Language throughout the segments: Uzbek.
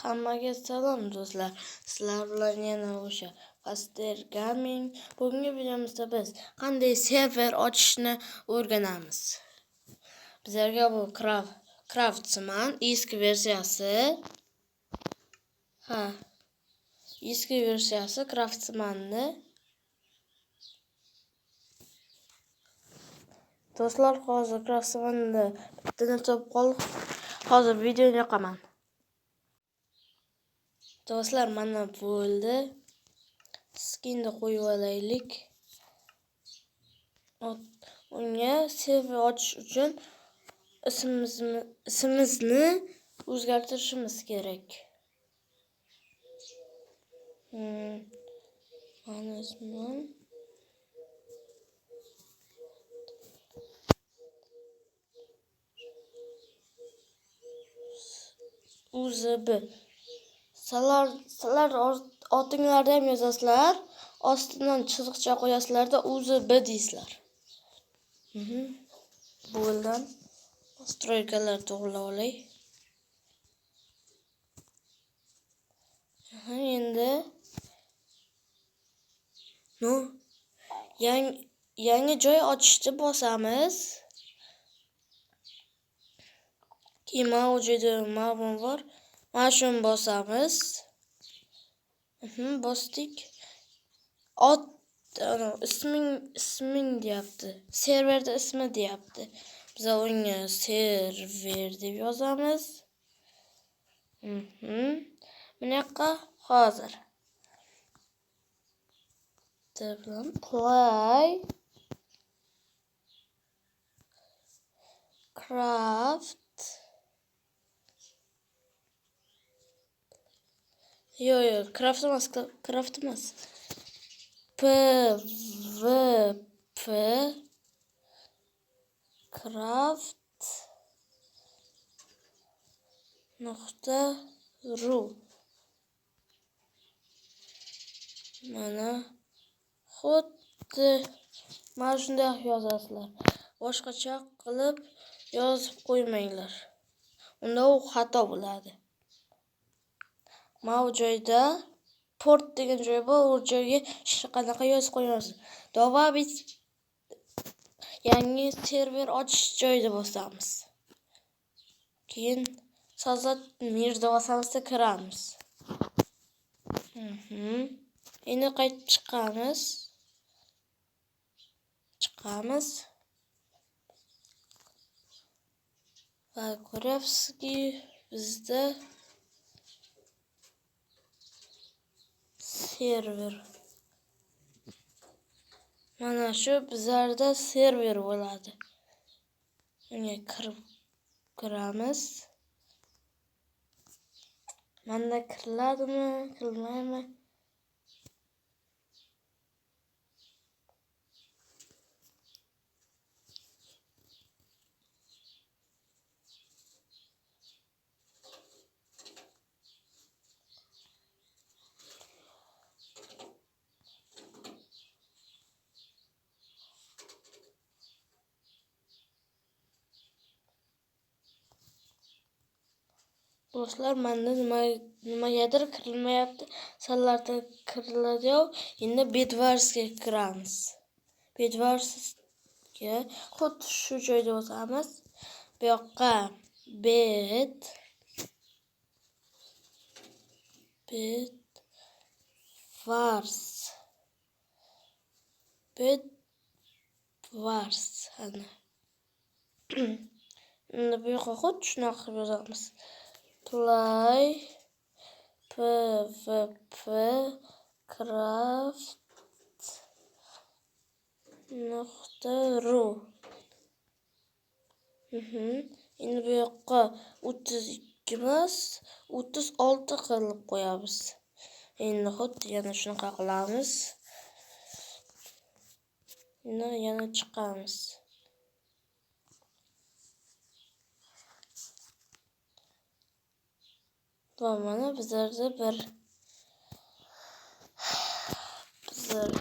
Hammaga salom do'stlar. Sizlar bilan yana o'sha Faster Gaming. Bugungi videomizda biz qanday server ochishni o'rganamiz. Bizlarga bu Craftsman eski versiyasi. Eski versiyasi Craftsmanni. Do'stlar, hozir Craftsmanni bittadan topib qolib, hozir videoni yoqaman. Do'stlar, mana bo'ldi. Skinni qo'yib olaylik. Unga server ochish uchun ismimizni o'zgartirishimiz kerak. Mana ismim UZB. Sizlar otinglarda ham yozasizlar, ostidan chiziqcha qo'yasizlarda UZB deysizlar. Bo'ldim. Nastroykalar to'g'rilab olay. Endi yangi joy ochishni bosamiz. Keyin mana bu joyda ma'lum bor. Mana shuni bosamiz. Bosdik. Isming deyapti. Serverda ismi deyapti. Biz unga server deb yozamiz. Bunaqa hozir. Play Craft. Yo'q, craft emas. PvP craft.ru. Mana xuddi mana shunday yozasizlar. Boshqacha qilib yozib qo'ymanglar. Unda u xato bo'ladi. Mana bu joyda port degan joy bor, u joyga hech qanaqa yozib qo'yamiz. Добавить yangi server ochish joyida bosamiz. Keyin so'zat mirda bosamizda kiramiz. Endi qaytib chiqamiz. Va ko'ryapsizki, bizda server. Mana shu bizlarda server bo'ladi. Unga kiramiz. Manda kiriladimi, kirilmaymi? Do'stlar, menda nimagadir kirilmayapti. Sizlarda kiriladi-yu. Endi Bedwarsga kiramiz. Bedwarsga xuddi shu joyda bosamiz. Bu yoqqa Bedwars ana. Endi bu yoqqa xuddi shunaqa qilib yozamiz. Play PvP craft.ru. Endi bu yoqqa 32 emas, 36 qilib qo'yamiz. Endi xuddi yana shunaqa qilamiz. Endi yana chiqamiz. Va mana bizlarda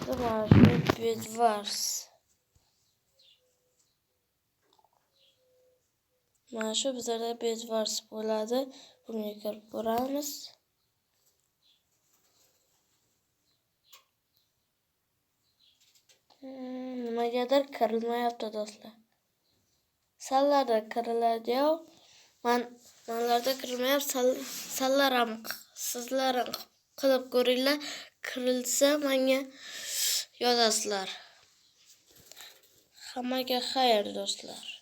mana shu Bedwars. Mana shu bizlarda bedwars bo'ladi. Bunga kirib ko'ramiz. Nimagadir kirilmayapti do'stlar. Sallarda kiriladi-yu. Manlarda kirilmayapti. Sallar ham sizlar ham qilib ko'ringlar. Kirilsa menga yozasizlar. Hammaga xayr do'stlar.